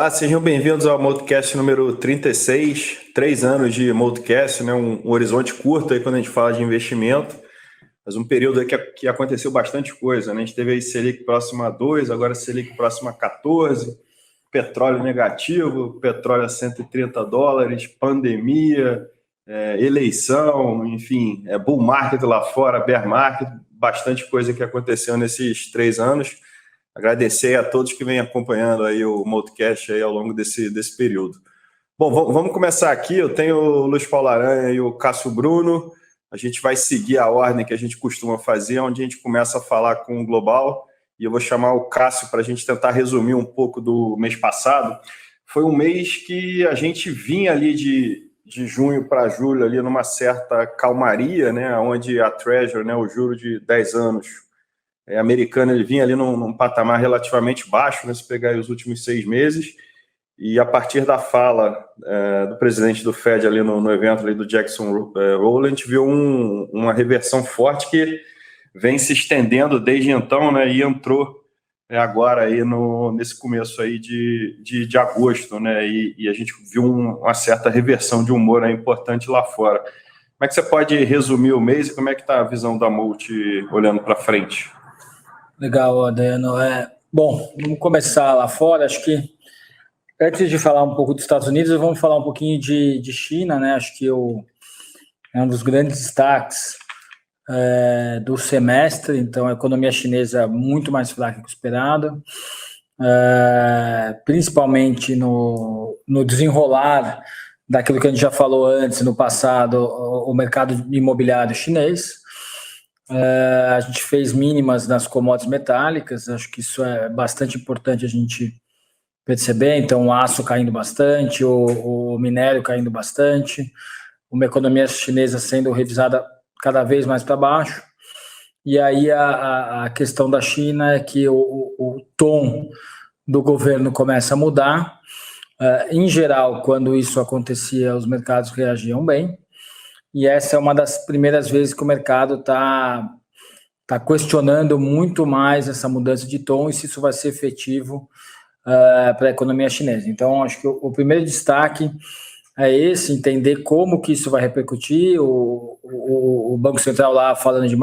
Olá, sejam bem-vindos ao Multicast número 36, 3 anos de Multicast, né? Um horizonte curto aí quando a gente fala de investimento, mas um período aí que aconteceu bastante coisa, né? A gente teve aí Selic próxima a 2, agora Selic próxima a 14, petróleo negativo, petróleo a $130, pandemia, eleição, enfim, bull market lá fora, bear market, bastante coisa que aconteceu nesses 3 anos. Agradecer a todos que vêm acompanhando aí o Multicast aí ao longo desse período. Bom, vamos começar aqui. Eu tenho o Luiz Paulo Aranha e o Cássio Bruno. A gente vai seguir a ordem que a gente costuma fazer, onde a gente começa a falar com o Global. E eu vou chamar o Cássio para a gente tentar resumir um pouco do mês passado. Foi um mês que a gente vinha ali de junho para julho, ali numa certa calmaria, né, onde a Treasury, né, o juro de 10 anos americano, ele vinha ali num patamar relativamente baixo, né, se pegar aí os últimos 6 meses, e a partir da fala do presidente do Fed ali no evento ali do Jackson Hole, a gente viu uma reversão forte que vem se estendendo desde então, né, e entrou agora aí nesse começo aí de agosto, né, e a gente viu uma certa reversão de humor aí importante lá fora. Como é que você pode resumir o mês e como é que está a visão da Multi olhando para frente? Legal, Adriano. Bom, vamos começar lá fora. Acho que antes de falar um pouco dos Estados Unidos, vamos falar um pouquinho de China, né? Acho que é um dos grandes destaques do semestre. Então, a economia chinesa muito mais fraca que o esperado, principalmente no desenrolar daquilo que a gente já falou antes, no passado, o mercado imobiliário chinês. A gente fez mínimas nas commodities metálicas, acho que isso é bastante importante a gente perceber. Então, o aço caindo bastante, o minério caindo bastante, uma economia chinesa sendo revisada cada vez mais para baixo. E aí a questão da China é que o tom do governo começa a mudar. Em geral, quando isso acontecia, os mercados reagiam bem. E essa é uma das primeiras vezes que o mercado está questionando muito mais essa mudança de tom e se isso vai ser efetivo para a economia chinesa. Então, acho que o primeiro destaque é esse, entender como que isso vai repercutir, o Banco Central lá falando de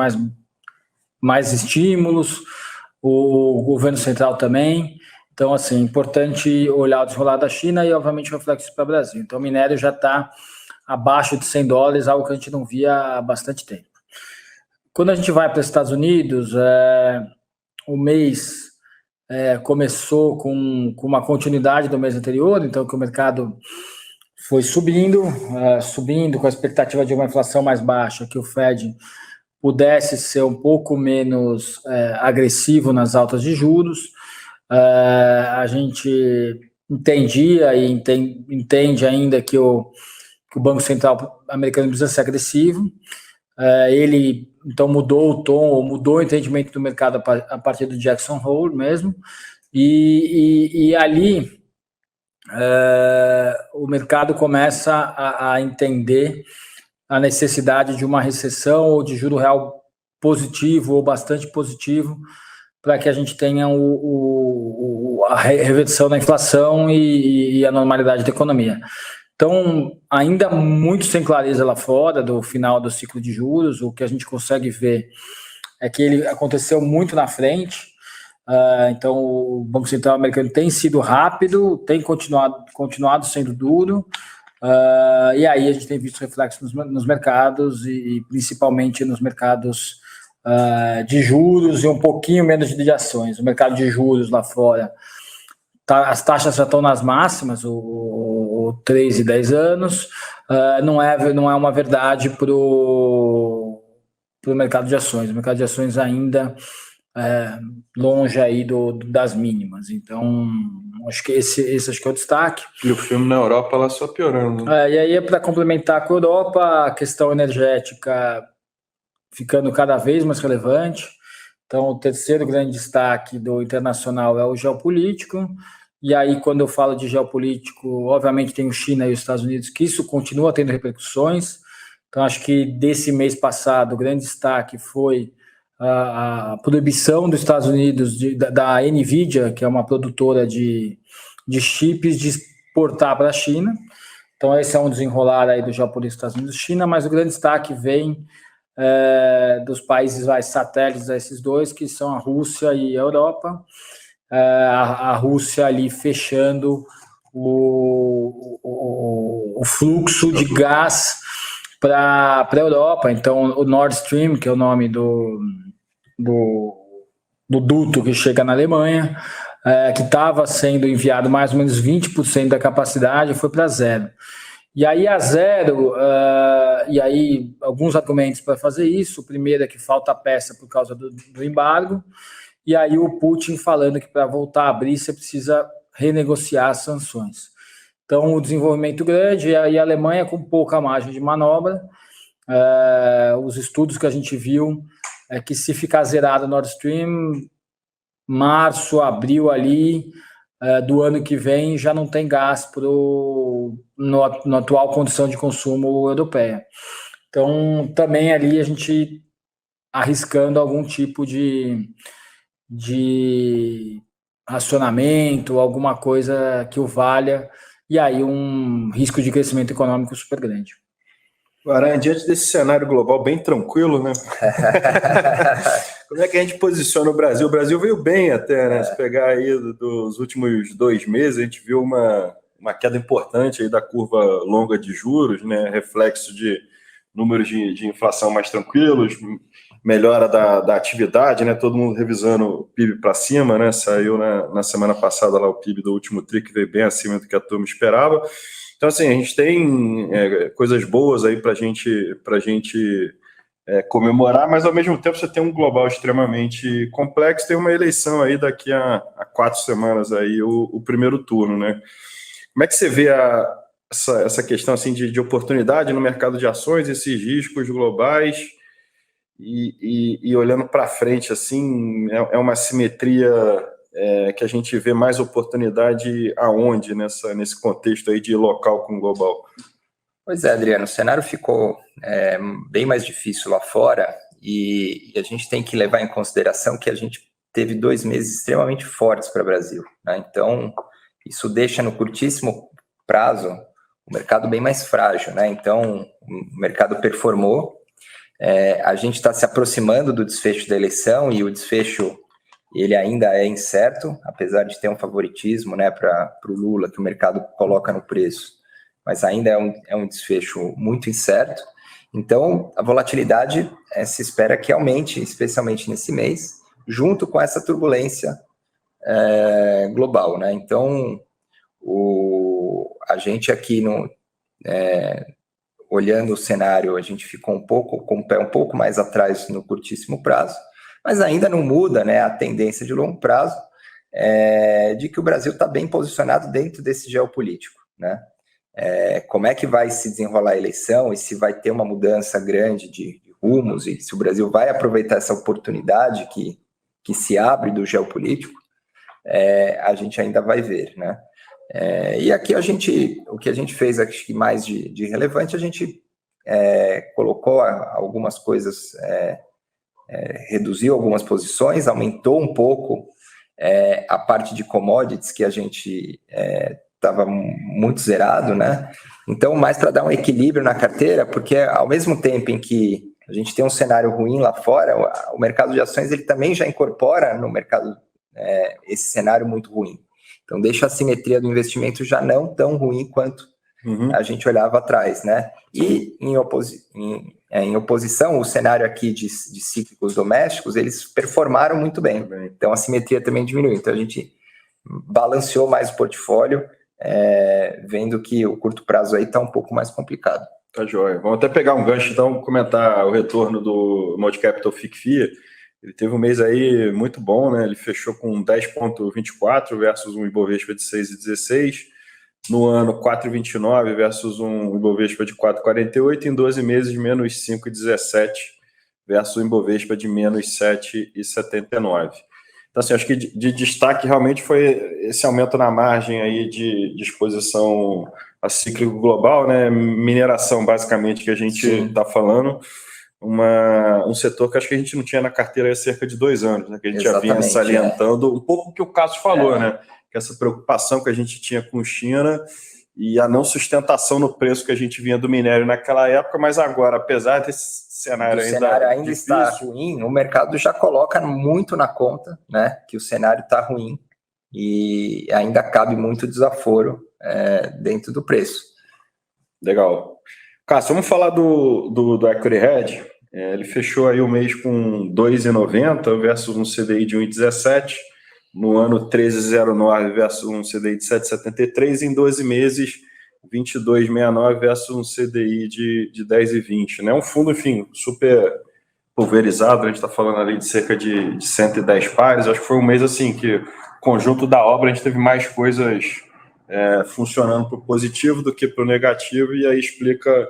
mais estímulos, o governo central também. Então, assim, importante olhar o desenrolar da China e, obviamente, o reflexo para o Brasil. Então, o minério já está abaixo de $100, algo que a gente não via há bastante tempo. Quando a gente vai para os Estados Unidos, o mês começou com uma continuidade do mês anterior, então que o mercado foi subindo com a expectativa de uma inflação mais baixa, que o Fed pudesse ser um pouco menos agressivo nas altas de juros. A gente entendia e entende ainda que o Banco Central americano precisa ser agressivo. Ele, então, mudou o tom, mudou o entendimento do mercado a partir do Jackson Hole mesmo, e ali o mercado começa a entender a necessidade de uma recessão ou de juro real positivo ou bastante positivo para que a gente tenha a reversão da inflação e a normalidade da economia. Então, ainda muito sem clareza lá fora do final do ciclo de juros, o que a gente consegue ver é que ele aconteceu muito na frente. Então, o Banco Central americano tem sido rápido, tem continuado sendo duro, e aí a gente tem visto reflexos nos mercados e principalmente nos mercados de juros e um pouquinho menos de ações. O mercado de juros lá fora, as taxas já estão nas máximas, o 3 e 10 anos, não é uma verdade para o mercado de ações. O mercado de ações ainda longe aí das mínimas. Então, acho que esse acho que é o destaque. E o filme na Europa lá só piorando, né? E aí, para complementar com a Europa, a questão energética ficando cada vez mais relevante. Então, o terceiro grande destaque do internacional é o geopolítico. E aí, quando eu falo de geopolítico, obviamente tem o China e os Estados Unidos, que isso continua tendo repercussões. Então, acho que desse mês passado, o grande destaque foi a proibição dos Estados Unidos da NVIDIA, que é uma produtora de de chips de exportar para a China. Então, esse é um desenrolar aí do geopolítico Estados Unidos-China, mas o grande destaque vem dos países satélites a esses dois, que são a Rússia e a Europa. A Rússia ali fechando o fluxo de gás para a Europa. Então, o Nord Stream, que é o nome do duto que chega na Alemanha, que estava sendo enviado mais ou menos 20% da capacidade, foi para zero. E aí a zero, e aí alguns argumentos para fazer isso. O primeiro é que falta peça por causa do embargo, e aí o Putin falando que para voltar a abrir você precisa renegociar as sanções. Então, o desenvolvimento grande, e a Alemanha com pouca margem de manobra. Os estudos que a gente viu é que se ficar zerado o Nord Stream, março, abril ali do ano que vem, já não tem gás na atual condição de consumo europeia. Então, também ali a gente arriscando algum tipo de racionamento, alguma coisa que o valha, e aí um risco de crescimento econômico super grande. Aranha, diante desse cenário global bem tranquilo, né? Como é que a gente posiciona o Brasil? O Brasil veio bem até, né? Se pegar aí dos últimos 2 meses, a gente viu uma queda importante aí da curva longa de juros, né? Reflexo de números de inflação mais tranquilos, melhora da atividade, né? Todo mundo revisando o PIB para cima, né? Saiu na semana passada lá o PIB do último TRI, que veio bem acima do que a turma esperava. Então, assim, a gente tem coisas boas aí para a gente comemorar, mas ao mesmo tempo você tem um global extremamente complexo, tem uma eleição aí daqui a 4 semanas aí, o primeiro turno, né? Como é que você vê essa questão assim, de oportunidade no mercado de ações, esses riscos globais e olhando para frente, assim, é uma simetria que a gente vê mais oportunidade aonde nesse contexto aí de local com global? Pois é, Adriano, o cenário ficou bem mais difícil lá fora e a gente tem que levar em consideração que a gente teve 2 meses extremamente fortes para o Brasil, né? Então, isso deixa no curtíssimo prazo o mercado bem mais frágil, né? Então, o mercado performou, a gente está se aproximando do desfecho da eleição e o desfecho ele ainda é incerto, apesar de ter um favoritismo, né, para o Lula que o mercado coloca no preço, mas ainda é um desfecho muito incerto. Então, a volatilidade se espera que aumente, especialmente nesse mês, junto com essa turbulência global, né? Então, a gente aqui, olhando o cenário, a gente ficou com o pé um pouco mais atrás no curtíssimo prazo, mas ainda não muda, né, a tendência de longo prazo de que o Brasil está bem posicionado dentro desse geopolítico, né? Como é que vai se desenrolar a eleição e se vai ter uma mudança grande de rumos e se o Brasil vai aproveitar essa oportunidade que se abre do geopolítico, a gente ainda vai ver, né? E aqui o que a gente fez, acho que mais de relevante, a gente colocou algumas coisas, reduziu algumas posições, aumentou um pouco a parte de commodities que a gente estava muito zerado, né? Então, mais para dar um equilíbrio na carteira, porque ao mesmo tempo em que a gente tem um cenário ruim lá fora, o mercado de ações ele também já incorpora no mercado esse cenário muito ruim. Então, deixa a simetria do investimento já não tão ruim quanto a gente olhava atrás, né? E em oposição, o cenário aqui de cíclicos domésticos, eles performaram muito bem. Então, a simetria também diminuiu. Então, a gente balanceou mais o portfólio, vendo que o curto prazo aí está um pouco mais complicado. Tá joia. Vamos até pegar um gancho, então, comentar o retorno do Multicapital FICFIA. Ele teve um mês aí muito bom, né? Ele fechou com 10,24 versus um Ibovespa de 6,16. No ano, 4,29 versus um Ibovespa de 4,48. Em 12 meses, menos 5,17 versus um Ibovespa de menos 7,79. Então, assim, acho que de destaque realmente foi esse aumento na margem aí de exposição a cíclico global, né? Mineração, basicamente, que a gente está falando. Um setor que acho que a gente não tinha na carteira há cerca de 2 anos, né? Que a gente já vinha salientando um pouco o que o Cássio falou, né? que essa preocupação que a gente tinha com China e a não sustentação no preço que a gente vinha do minério naquela época, mas agora, apesar desse cenário ainda está ruim, o mercado já coloca muito na conta, né, que o cenário está ruim e ainda cabe muito desaforo dentro do preço. Legal. Cássio, vamos falar do Equity Hedge. Ele fechou aí o mês com 2,90 versus um CDI de 1,17, no ano 13,09 versus um CDI de 7,73, em 12 meses 22,69 versus um CDI de 10,20. Né? Um fundo, enfim, super pulverizado, a gente está falando ali de cerca de 110 pares. Acho que foi um mês assim que o conjunto da obra a gente teve mais coisas funcionando para o positivo do que para o negativo, e aí explica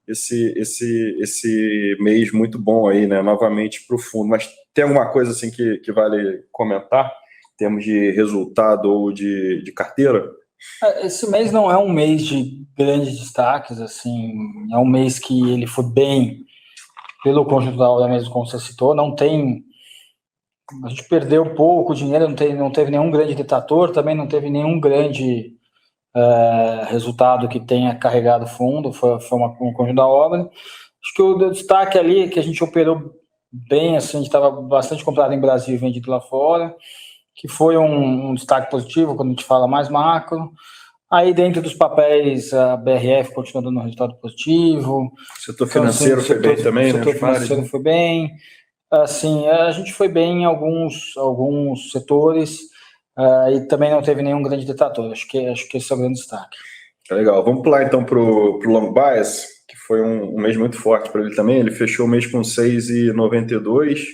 esse mês muito bom aí, né, novamente para o fundo. Mas tem alguma coisa assim que vale comentar em termos de resultado ou de carteira? Esse mês não é um mês de grandes destaques, assim, é um mês que ele foi bem pelo conjunto da obra mesmo, como você citou. Não tem, a gente perdeu pouco dinheiro, não teve nenhum grande detrator, também não teve nenhum grande resultado que tenha carregado fundo, foi um conjunto da obra. Acho que o destaque ali é que a gente operou bem, assim, a gente estava bastante comprado em Brasil e vendido lá fora, que foi um destaque positivo quando a gente fala mais macro. Aí dentro dos papéis, a BRF continua dando um resultado positivo. O setor financeiro foi bem também, né? O setor financeiro foi bem. Assim, a gente foi bem em alguns setores, e também não teve nenhum grande detrator. Acho que esse é o grande destaque. Legal. Vamos pular então para o long bias, que foi um mês muito forte para ele também. Ele fechou o mês com 6,92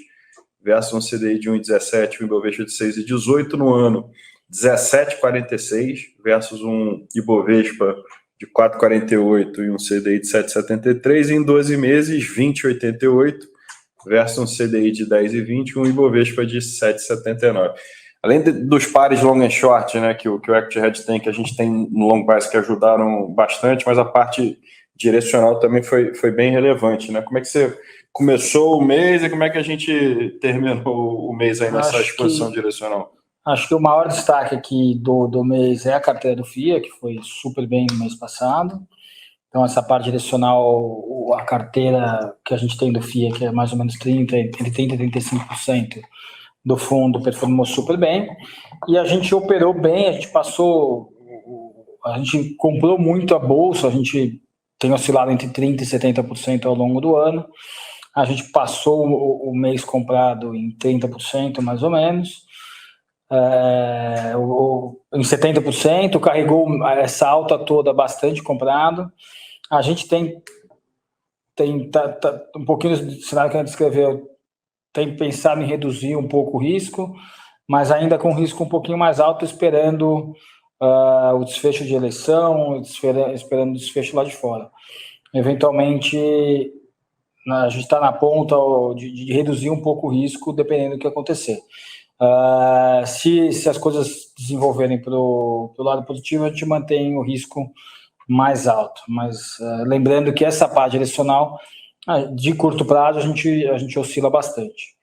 versus um CDI de 1,17, um Ibovespa de 6,18 no ano. 17,46 versus um Ibovespa de 4,48 e um CDI de 7,73, e em 12 meses 20,88 versus um CDI de 10,20 e um Ibovespa de 7,79. Além dos pares long and short, né, que o Equity Hedge tem, que a gente tem no long bias, que ajudaram bastante, mas a parte direcional também foi bem relevante, né? Como é que você começou o mês e como é que a gente terminou o mês aí nessa exposição direcional? Acho que o maior destaque aqui do mês é a carteira do FIA, que foi super bem no mês passado. Então, essa parte direcional, a carteira que a gente tem do FIA, que é mais ou menos entre 30% e 35% do fundo, performou super bem. E a gente operou bem, a gente comprou muito a bolsa, a gente tem oscilado entre 30% e 70% ao longo do ano. A gente passou o mês comprado em 30%, mais ou menos. Em 70%, carregou essa alta toda bastante comprado. A gente tem um pouquinho do cenário que a gente descreveu, tem pensado em reduzir um pouco o risco, mas ainda com risco um pouquinho mais alto, esperando o desfecho de eleição, esperando o desfecho lá de fora. Eventualmente, a gente está na ponta de reduzir um pouco o risco, dependendo do que acontecer. Se as coisas desenvolverem pelo lado positivo, a gente mantém o risco mais alto. Mas lembrando que essa parte direcional, de curto prazo, a gente oscila bastante.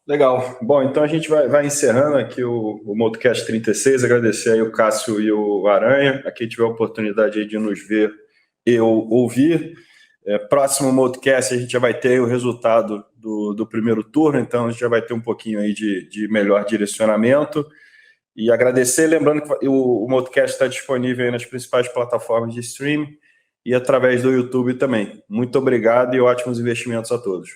Legal. Bom, então a gente vai encerrando aqui o Multicast 36, agradecer aí o Cássio e o Aranha, a quem tiver a oportunidade aí de nos ver e ouvir. Próximo Multicast a gente já vai ter o resultado do primeiro turno, então a gente já vai ter um pouquinho aí de melhor direcionamento. E agradecer, lembrando que o Multicast está disponível aí nas principais plataformas de streaming e através do YouTube também. Muito obrigado e ótimos investimentos a todos.